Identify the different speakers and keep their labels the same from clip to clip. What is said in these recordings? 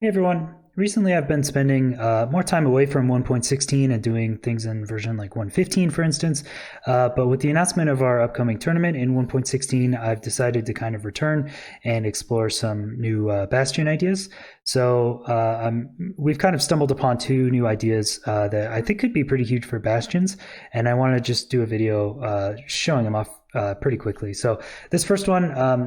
Speaker 1: Hey everyone. Recently I've been spending more time away from 1.16 and doing things in version like 1.15, for instance. But with the announcement of our upcoming tournament in 1.16, I've decided to kind of return and explore some new Bastion ideas. So we've kind of stumbled upon two new ideas that I think could be pretty huge for Bastions, and I want to just do a video showing them off pretty quickly. So this first one,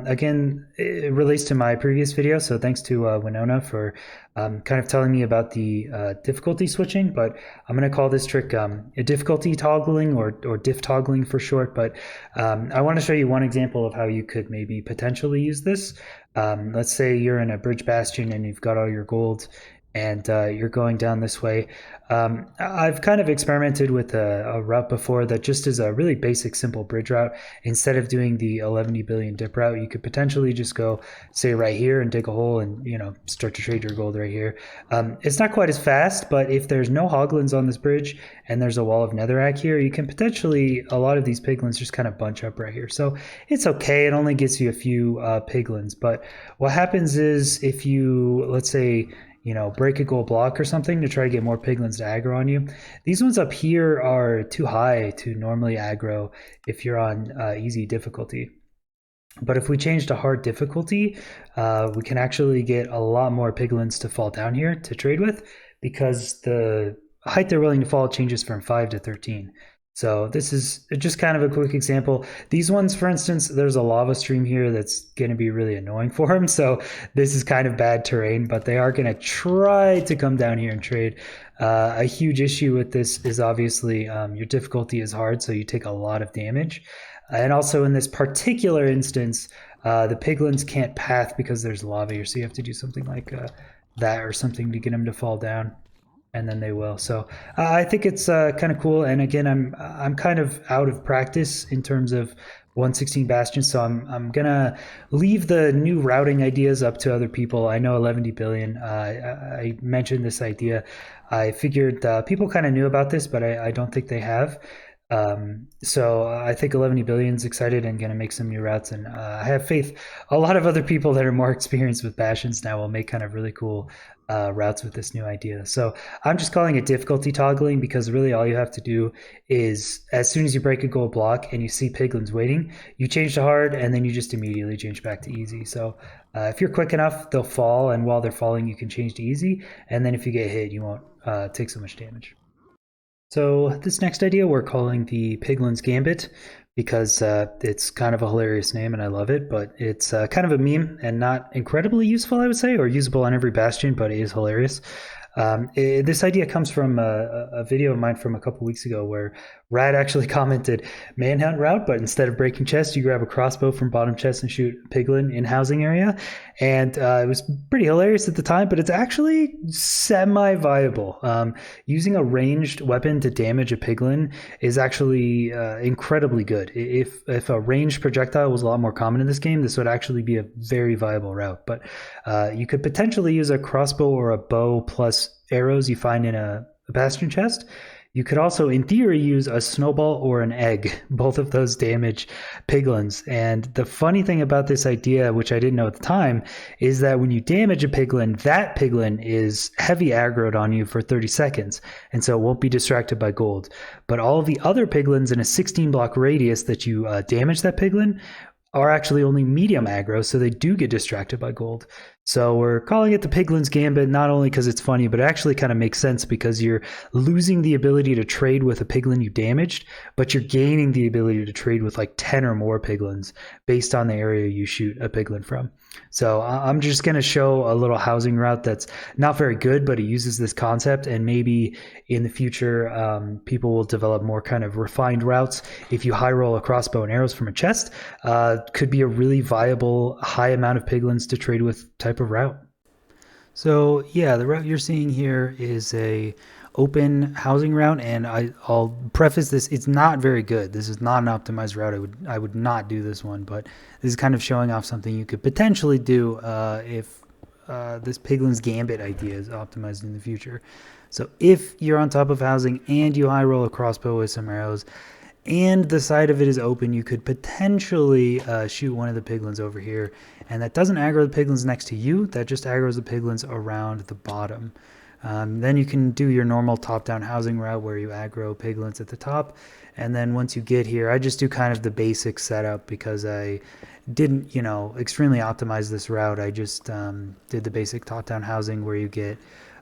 Speaker 1: again, it relates to my previous video. So thanks to Winona for kind of telling me about the difficulty switching. But I'm going to call this trick a difficulty toggling or diff toggling for short. But I want to show you one example of how you could maybe potentially use this. Let's say you're in a bridge bastion and you've got all your gold and you're going down this way. I've kind of experimented with a route before that just is a really basic, simple bridge route. Instead of doing the 11 billion dip route, you could potentially just go, say, right here and dig a hole and, start to trade your gold right here. It's not quite as fast, but if there's no hoglins on this bridge and there's a wall of netherrack here, you can potentially, a lot of these piglins just kind of bunch up right here. So it's okay. It only gets you a few piglins. But what happens is if you, let's say, break a gold block or something to try to get more piglins to aggro on you. These ones up here are too high to normally aggro if you're on easy difficulty. But if we change to hard difficulty, we can actually get a lot more piglins to fall down here to trade with because the height they're willing to fall changes from 5 to 13. So this is just kind of a quick example. These ones, for instance, there's a lava stream here that's going to be really annoying for them. So this is kind of bad terrain, but they are going to try to come down here and trade. A huge issue with this is obviously your difficulty is hard, so you take a lot of damage. And also in this particular instance, the piglins can't path because there's lava here. So you have to do something like that or something to get them to fall down. And then they will. So I think it's kind of cool. And again, I'm kind of out of practice in terms of 116 Bastion, so I'm gonna leave the new routing ideas up to other people. I know 11 billion. I mentioned this idea. I figured people kind of knew about this, but I don't think they have. So I think 11 billion's excited and going to make some new routes, and I have faith a lot of other people that are more experienced with bastions now will make kind of really cool routes with this new idea. So I'm just calling it difficulty toggling because really all you have to do is as soon as you break a gold block and you see piglins waiting, you change to hard and then you just immediately change back to easy. So if you're quick enough, they'll fall, and while they're falling, you can change to easy, and then if you get hit, you won't take so much damage. So this next idea we're calling the Piglins Gambit because it's kind of a hilarious name and I love it, but it's kind of a meme and not incredibly useful, I would say, or usable on every bastion, but it is hilarious. This idea comes from a video of mine from a couple weeks ago where Rad actually commented manhunt route, but instead of breaking chest, you grab a crossbow from bottom chest and shoot a piglin in housing area. And it was pretty hilarious at the time, but it's actually semi-viable. Using a ranged weapon to damage a piglin is actually incredibly good. If a ranged projectile was a lot more common in this game, this would actually be a very viable route. But you could potentially use a crossbow or a bow plus arrows you find in a bastion chest. You could also, in theory, use a snowball or an egg. Both of those damage piglins. And the funny thing about this idea, which I didn't know at the time, is that when you damage a piglin, that piglin is heavy aggroed on you for 30 seconds. And so it won't be distracted by gold. But all of the other piglins in a 16 block radius that you damage that piglin are actually only medium aggro, so they do get distracted by gold. So we're calling it the Piglins Gambit, not only because it's funny, but it actually kind of makes sense because you're losing the ability to trade with a piglin you damaged, but you're gaining the ability to trade with like 10 or more piglins based on the area you shoot a piglin from. So I'm just going to show a little housing route that's not very good, but it uses this concept, and maybe in the future people will develop more kind of refined routes. If you high roll a crossbow and arrows from a chest, could be a really viable high amount of piglins to trade with type of route. So yeah, the route you're seeing here is a open housing route, and I'll preface this: it's not very good. This is not an optimized route. I would not do this one, but this is kind of showing off something you could potentially do if this Piglin's Gambit idea is optimized in the future. So if you're on top of housing and you high roll a crossbow with some arrows, and the side of it is open, you could potentially shoot one of the piglins over here, and that doesn't aggro the piglins next to you, that just aggroes the piglins around the bottom. Then you can do your normal top-down housing route where you aggro piglins at the top, and then once you get here, I just do kind of the basic setup because I didn't, extremely optimize this route. I just did the basic top-down housing where you get,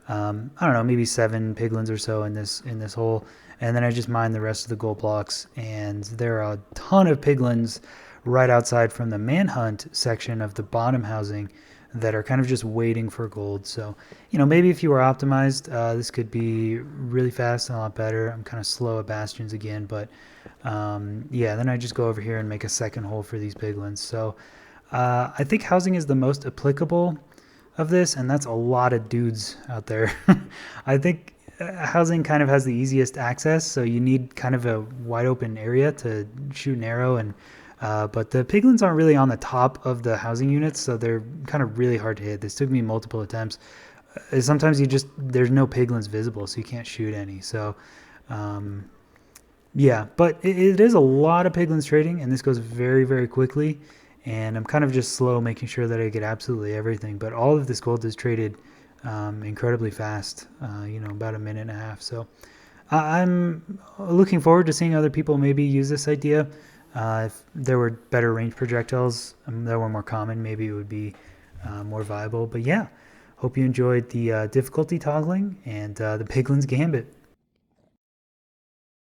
Speaker 1: I don't know, maybe 7 piglins or so in this hole, and then I just mine the rest of the gold blocks, and there are a ton of piglins right outside from the manhunt section of the bottom housing that are kind of just waiting for gold. So, maybe if you were optimized, this could be really fast and a lot better. I'm kind of slow at bastions again, but yeah, then I just go over here and make a second hole for these piglins. So I think housing is the most applicable of this, and that's a lot of dudes out there. I think housing kind of has the easiest access, so you need kind of a wide open area to shoot an arrow, and but the piglins aren't really on the top of the housing units, so they're kind of really hard to hit. This took me multiple attempts. Sometimes there's no piglins visible, so you can't shoot any. So yeah, but it is a lot of piglins trading, and this goes very, very quickly, and I'm kind of just slow making sure that I get absolutely everything, but all of this gold is traded incredibly fast, about a minute and a half. So I'm looking forward to seeing other people maybe use this idea. If there were better range projectiles that were more common, maybe it would be more viable. But yeah, hope you enjoyed the difficulty toggling and the Piglins Gambit.